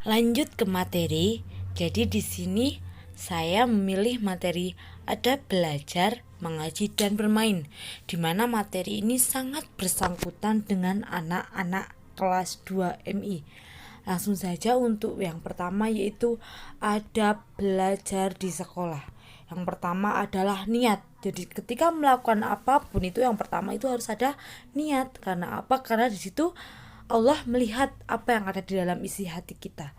Lanjut ke materi. Jadi di sini saya memilih materi adab belajar, mengaji dan bermain, di mana materi ini sangat bersangkutan dengan anak-anak kelas 2 MI. Langsung saja untuk yang pertama, yaitu adab belajar di sekolah. Yang pertama adalah niat. Jadi ketika melakukan apapun itu, yang pertama itu harus ada niat. Karena apa? Karena di situ Allah melihat apa yang ada di dalam isi hati kita.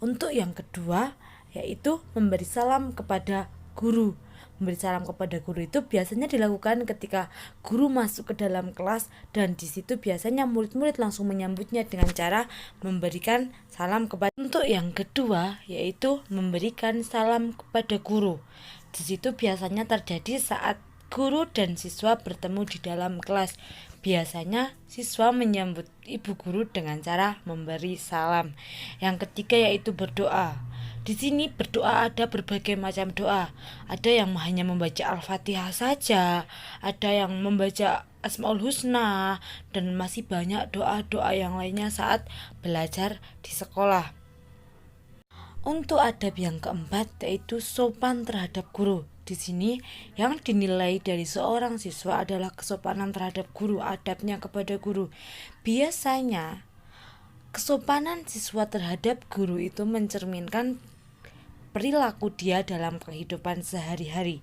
Untuk yang kedua, yaitu memberi salam kepada guru. Memberi salam kepada guru itu biasanya dilakukan ketika guru masuk ke dalam kelas, dan di situ biasanya murid-murid langsung menyambutnya dengan cara memberikan salam kepada. Untuk yang kedua, yaitu memberikan salam kepada guru. Di situ biasanya terjadi saat guru dan siswa bertemu di dalam kelas. Biasanya siswa menyambut ibu guru dengan cara memberi salam. Yang ketiga yaitu berdoa. Di sini berdoa ada berbagai macam doa. Ada yang hanya membaca Al-Fatihah saja, ada yang membaca Asmaul Husna, dan masih banyak doa-doa yang lainnya saat belajar di sekolah. Untuk adab yang keempat yaitu sopan terhadap guru. Di sini yang dinilai dari seorang siswa adalah kesopanan terhadap guru, adabnya kepada guru. Biasanya kesopanan siswa terhadap guru itu mencerminkan perilaku dia dalam kehidupan sehari-hari.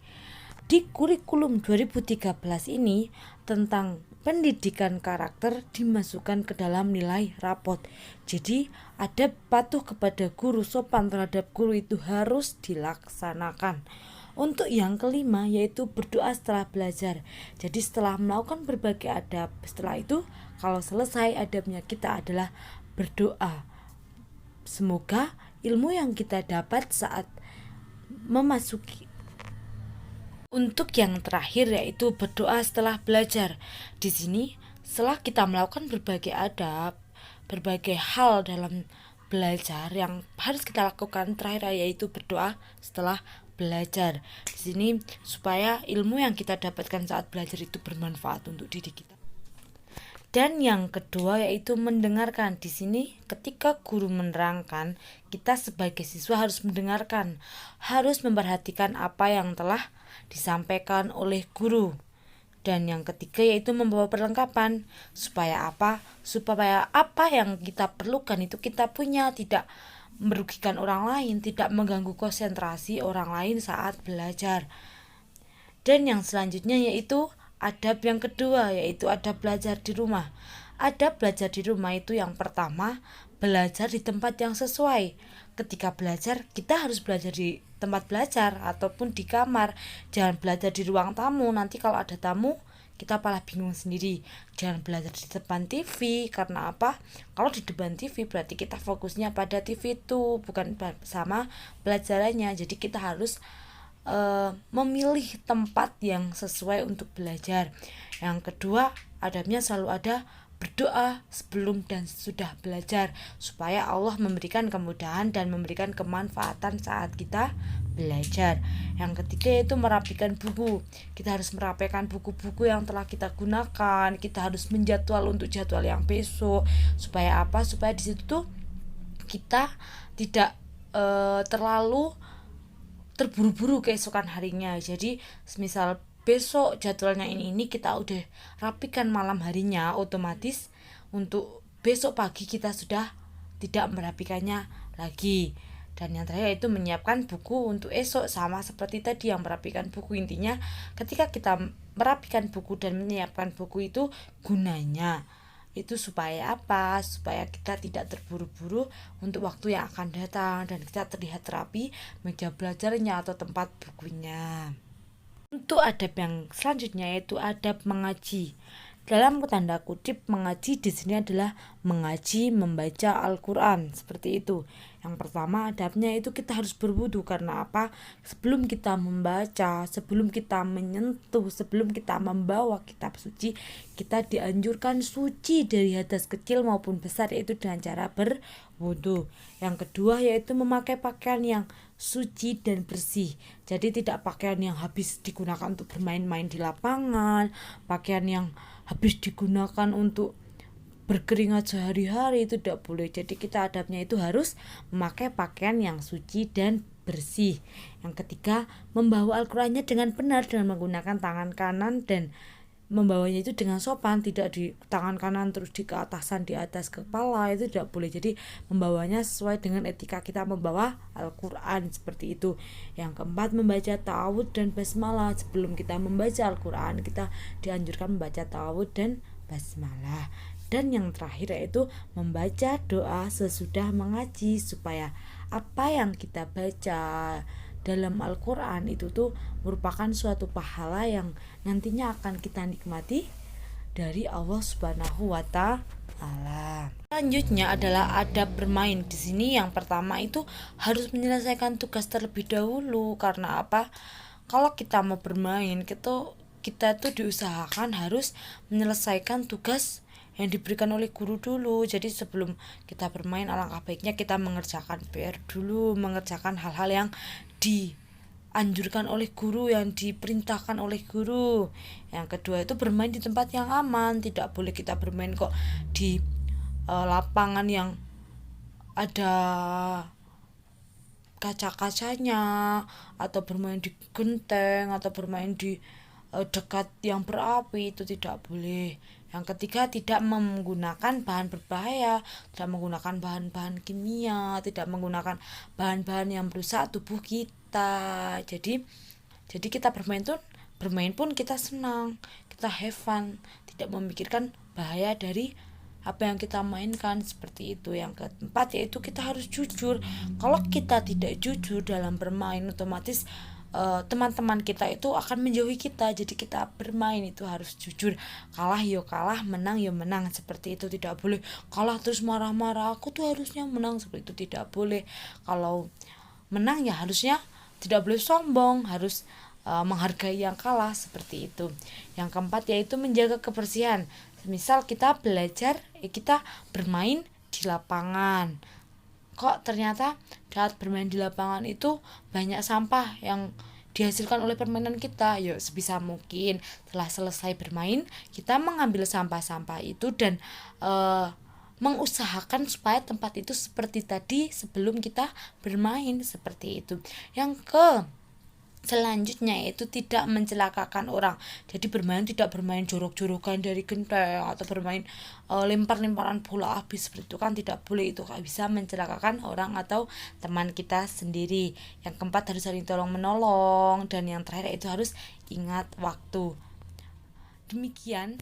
Di kurikulum 2013 ini tentang pendidikan karakter dimasukkan ke dalam nilai rapot. Jadi ada patuh kepada guru, sopan terhadap guru itu harus dilaksanakan. Untuk yang kelima yaitu berdoa setelah belajar. Jadi setelah melakukan berbagai adab, setelah itu kalau selesai adabnya kita adalah berdoa. Semoga ilmu yang kita dapat saat memasuki. Untuk yang terakhir yaitu berdoa setelah belajar. Di sini setelah kita melakukan berbagai adab, berbagai hal dalam belajar yang harus kita lakukan terakhir yaitu berdoa setelah belajar. Di sini supaya ilmu yang kita dapatkan saat belajar itu bermanfaat untuk diri kita. Dan yang kedua yaitu mendengarkan. Di sini ketika guru menerangkan, kita sebagai siswa harus mendengarkan, harus memperhatikan apa yang telah disampaikan oleh guru. Dan yang ketiga yaitu membawa perlengkapan. Supaya apa? Supaya apa yang kita perlukan itu kita punya, tidak merugikan orang lain, tidak mengganggu konsentrasi orang lain saat belajar. Dan yang selanjutnya yaitu adab yang kedua, yaitu adab belajar di rumah. Adab belajar di rumah itu yang pertama, belajar di tempat yang sesuai. Ketika belajar, kita harus belajar di tempat belajar ataupun di kamar. Jangan belajar di ruang tamu, nanti kalau ada tamu kita malah bingung sendiri. Jangan belajar di depan TV, karena apa? Kalau di depan TV berarti kita fokusnya pada TV itu, bukan sama pelajarannya. Jadi kita harus memilih tempat yang sesuai untuk belajar. Yang kedua, adabnya selalu ada berdoa sebelum dan sesudah belajar supaya Allah memberikan kemudahan dan memberikan kemanfaatan saat kita belajar. Yang ketiga yaitu merapikan buku. Kita harus merapikan buku-buku yang telah kita gunakan. Kita harus menjadwal untuk jadwal yang besok. Supaya apa? Supaya di situ tuh kita tidak terlalu terburu-buru keesokan harinya. Jadi misal besok jadwalnya ini kita udah rapikan malam harinya, otomatis untuk besok pagi kita sudah tidak merapikannya lagi. Dan yang terakhir itu menyiapkan buku untuk esok, sama seperti tadi yang merapikan buku. Intinya ketika kita merapikan buku dan menyiapkan buku itu gunanya itu supaya apa? Supaya kita tidak terburu-buru untuk waktu yang akan datang dan kita terlihat rapi meja belajarnya atau tempat bukunya. Untuk adab yang selanjutnya yaitu adab mengaji. Dalam tanda kutip mengaji di sini adalah mengaji membaca Al-Qur'an, seperti itu. Yang pertama adabnya itu kita harus berwudu. Karena apa? Sebelum kita membaca, sebelum kita menyentuh, sebelum kita membawa kitab suci, kita dianjurkan suci dari hadas kecil maupun besar, yaitu dengan cara berwudu. Yang kedua yaitu memakai pakaian yang suci dan bersih. Jadi tidak pakaian yang habis digunakan untuk bermain-main di lapangan, pakaian yang habis digunakan untuk berkeringat sehari-hari, itu tidak boleh. Jadi kita adabnya itu harus memakai pakaian yang suci dan bersih. Yang ketiga, membawa Al-Qur'annya dengan benar dengan menggunakan tangan kanan dan membawanya itu dengan sopan, tidak di tangan kanan terus di keatasan di atas kepala, itu tidak boleh. Jadi membawanya sesuai dengan etika kita membawa Al-Qur'an, seperti itu. Yang keempat, membaca ta'awudz dan basmalah. Sebelum kita membaca Al-Qur'an, kita dianjurkan membaca ta'awudz dan basmalah. Dan yang terakhir yaitu membaca doa sesudah mengaji, supaya apa yang kita baca dalam Al-Quran itu tuh merupakan suatu pahala yang nantinya akan kita nikmati dari Allah Subhanahu wa Ta'ala. Selanjutnya adalah adab bermain. Di sini yang pertama itu harus menyelesaikan tugas terlebih dahulu. Karena apa? Kalau kita mau bermain, kita tuh diusahakan harus menyelesaikan tugas yang diberikan oleh guru dulu. Jadi sebelum kita bermain, alangkah baiknya kita mengerjakan PR dulu, mengerjakan hal-hal yang dianjurkan oleh guru, yang diperintahkan oleh guru. Yang kedua itu bermain di tempat yang aman. Tidak boleh kita bermain kok di lapangan yang ada kaca-kacanya, atau bermain di genteng, atau bermain di dekat yang berapi, itu tidak boleh. Yang ketiga, tidak menggunakan bahan berbahaya, tidak menggunakan bahan-bahan kimia, tidak menggunakan bahan-bahan yang merusak tubuh kita. Jadi kita bermain pun kita senang, kita have fun, tidak memikirkan bahaya dari apa yang kita mainkan, seperti itu. Yang keempat yaitu kita harus jujur. Kalau kita tidak jujur dalam bermain, otomatis teman-teman kita itu akan menjauhi kita. Jadi kita bermain itu harus jujur. Kalah yo kalah, menang yo menang, seperti itu. Tidak boleh kalah terus marah-marah, aku tuh harusnya menang, seperti itu tidak boleh. Kalau menang ya harusnya tidak boleh sombong, harus menghargai yang kalah, seperti itu. Yang keempat yaitu menjaga kebersihan. Misal kita belajar, kita bermain di lapangan, kok ternyata saat bermain di lapangan itu banyak sampah yang dihasilkan oleh permainan kita. Yuk, sebisa mungkin setelah selesai bermain, kita mengambil sampah-sampah itu dan mengusahakan supaya tempat itu seperti tadi sebelum kita bermain, seperti itu. Yang selanjutnya itu tidak mencelakakan orang. Jadi tidak bermain jorok-jorokan dari genteng, atau bermain lempar-lemparan bola habis, seperti itu kan tidak boleh. Itu bisa mencelakakan orang atau teman kita sendiri. Yang keempat harus saling tolong menolong, dan yang terakhir itu harus ingat waktu. Demikian